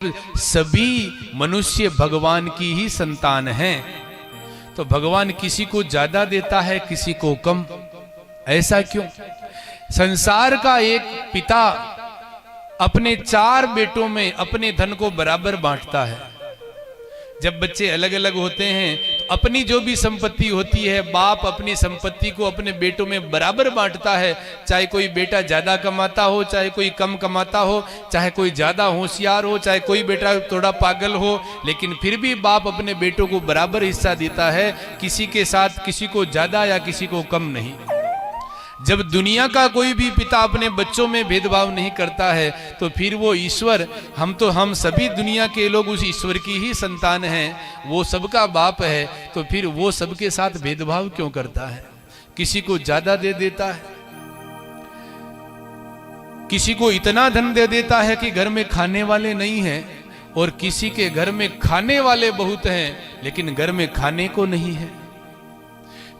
सभी मनुष्य भगवान की ही संतान हैं, तो भगवान किसी को ज्यादा देता है, किसी को कम। ऐसा क्यों? संसार का एक पिता अपने 4 बेटों में अपने धन को बराबर बांटता है। जब बच्चे अलग अलग होते हैं तो अपनी जो भी संपत्ति होती है, बाप अपनी संपत्ति को अपने बेटों में बराबर बांटता है। चाहे कोई बेटा ज्यादा कमाता हो, चाहे कोई कम कमाता हो, चाहे कोई ज्यादा होशियार हो, चाहे कोई बेटा थोड़ा पागल हो, लेकिन फिर भी बाप अपने बेटों को बराबर हिस्सा देता है। किसी के साथ किसी को ज्यादा या किसी को कम नहीं। जब दुनिया का कोई भी पिता अपने बच्चों में भेदभाव नहीं करता है, तो फिर वो ईश्वर, हम सभी दुनिया के लोग उस ईश्वर की ही संतान हैं, वो सबका बाप है, तो फिर वो सबके साथ भेदभाव क्यों करता है? किसी को ज्यादा दे देता है, किसी को इतना धन दे देता है कि घर में खाने वाले नहीं हैं, और किसी के घर में खाने वाले बहुत हैं लेकिन घर में खाने को नहीं है।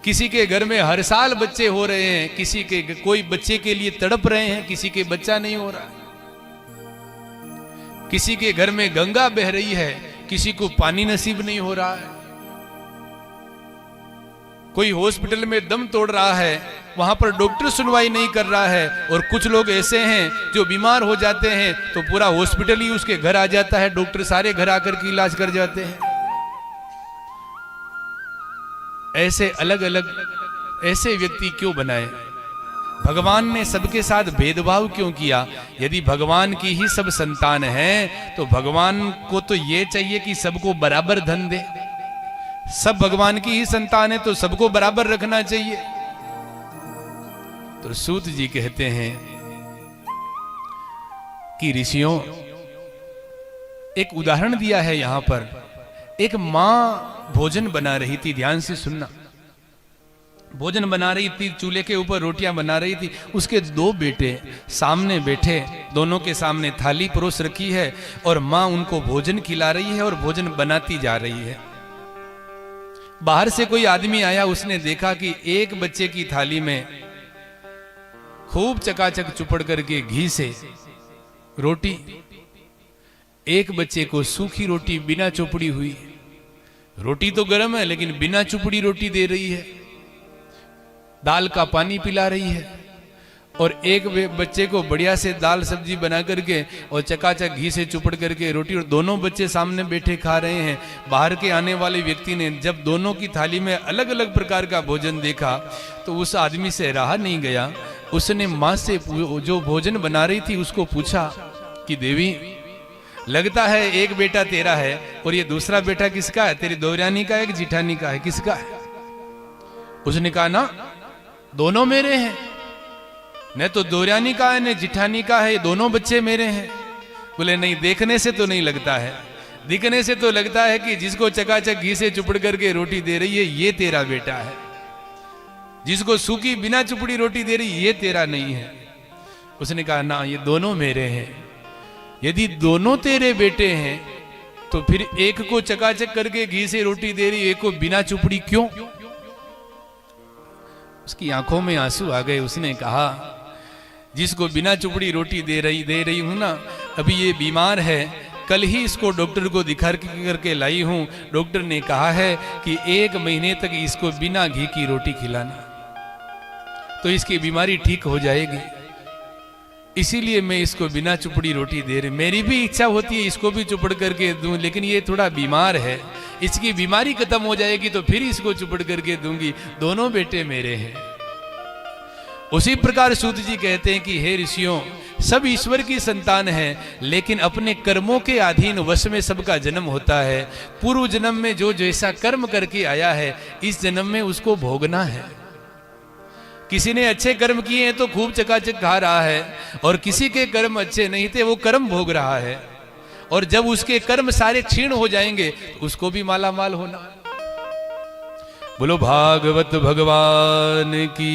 किसी के घर में हर साल बच्चे हो रहे हैं, किसी के कोई बच्चे के लिए तड़प रहे हैं, किसी के बच्चा नहीं हो रहा। किसी के घर में गंगा बह रही है, किसी को पानी नसीब नहीं हो रहा है। कोई हॉस्पिटल में दम तोड़ रहा है, वहां पर डॉक्टर सुनवाई नहीं कर रहा है, और कुछ लोग ऐसे हैं जो बीमार हो जाते हैं तो पूरा हॉस्पिटल ही उसके घर आ जाता है, डॉक्टर सारे घर आकर के इलाज कर जाते हैं। ऐसे अलग अलग ऐसे व्यक्ति क्यों बनाए? भगवान ने सबके साथ भेदभाव क्यों किया? यदि भगवान की ही सब संतान हैं तो भगवान को तो ये चाहिए कि सबको बराबर धन दे। सब भगवान की ही संतान है तो सबको बराबर रखना चाहिए। तो सूत जी कहते हैं कि ऋषियों, एक उदाहरण दिया है यहां पर। एक मां भोजन बना रही थी, ध्यान से सुनना। भोजन बना रही थी, चूल्हे के ऊपर रोटियां बना रही थी। उसके 2 बेटे सामने बैठे, दोनों के सामने थाली परोस रखी है और मां उनको भोजन खिला रही है और भोजन बनाती जा रही है। बाहर से कोई आदमी आया, उसने देखा कि एक बच्चे की थाली में खूब चकाचक चुपड़ करके घी से रोटी, एक बच्चे को सूखी रोटी बिना चुपड़ी हुई। रोटी तो गर्म है लेकिन बिना चुपड़ी रोटी दे रही है, दाल का पानी पिला रही है, और एक बच्चे को बढ़िया से दाल सब्जी बना करके और चकाचक घी से चुपड़ करके रोटी, और दोनों बच्चे सामने बैठे खा रहे हैं। बाहर के आने वाले व्यक्ति ने जब दोनों की थाली में अलग अलग प्रकार का भोजन देखा तो उस आदमी से रहा नहीं गया। उसने मां से, जो भोजन बना रही थी, उसको पूछा कि देवी, लगता है एक बेटा तेरा है और ये दूसरा बेटा किसका है? तेरी देवरानी का है कि जिठानी का है, किसका है? उसने कहा ना, दोनों मेरे हैं, न तो देवरानी का है न जिठानी का है, दोनों बच्चे मेरे हैं। बोले नहीं, देखने से तो नहीं लगता है, दिखने से तो लगता है कि जिसको चकाचक घी से चुपड़ करके रोटी दे रही है ये तेरा बेटा है, जिसको सूखी बिना चुपड़ी रोटी दे रही ये तेरा नहीं है। उसने कहा ना, ये दोनों मेरे हैं। यदि दोनों तेरे बेटे हैं तो फिर एक को चकाचक करके घी से रोटी दे रही, एक को बिना चुपड़ी क्यों? उसकी आंखों में आंसू आ गए। उसने कहा, जिसको बिना चुपड़ी रोटी दे रही हूं ना, अभी ये बीमार है, कल ही इसको डॉक्टर को दिखा करके लाई हूं। डॉक्टर ने कहा है कि 1 महीने तक इसको बिना घी की रोटी खिलाना, तो इसकी बीमारी ठीक हो जाएगी। इसीलिए मैं इसको बिना चुपड़ी रोटी दे रही। मेरी भी इच्छा होती है इसको भी चुपड़ करके दूं, लेकिन ये थोड़ा बीमार है, इसकी बीमारी खत्म हो जाएगी तो फिर इसको चुपड़ करके दूंगी। दोनों बेटे मेरे हैं। उसी प्रकार सूत जी कहते हैं कि हे ऋषियों, सब ईश्वर की संतान है, लेकिन अपने कर्मों के अधीन वश में सबका जन्म होता है। पूर्व जन्म में जो जैसा कर्म करके आया है, इस जन्म में उसको भोगना है। किसी ने अच्छे कर्म किए हैं तो खूब चकाचक खा रहा है, और किसी के कर्म अच्छे नहीं थे, वो कर्म भोग रहा है, और जब उसके कर्म सारे क्षीण हो जाएंगे तो उसको भी माला माल होना। बोलो भागवत भगवान की।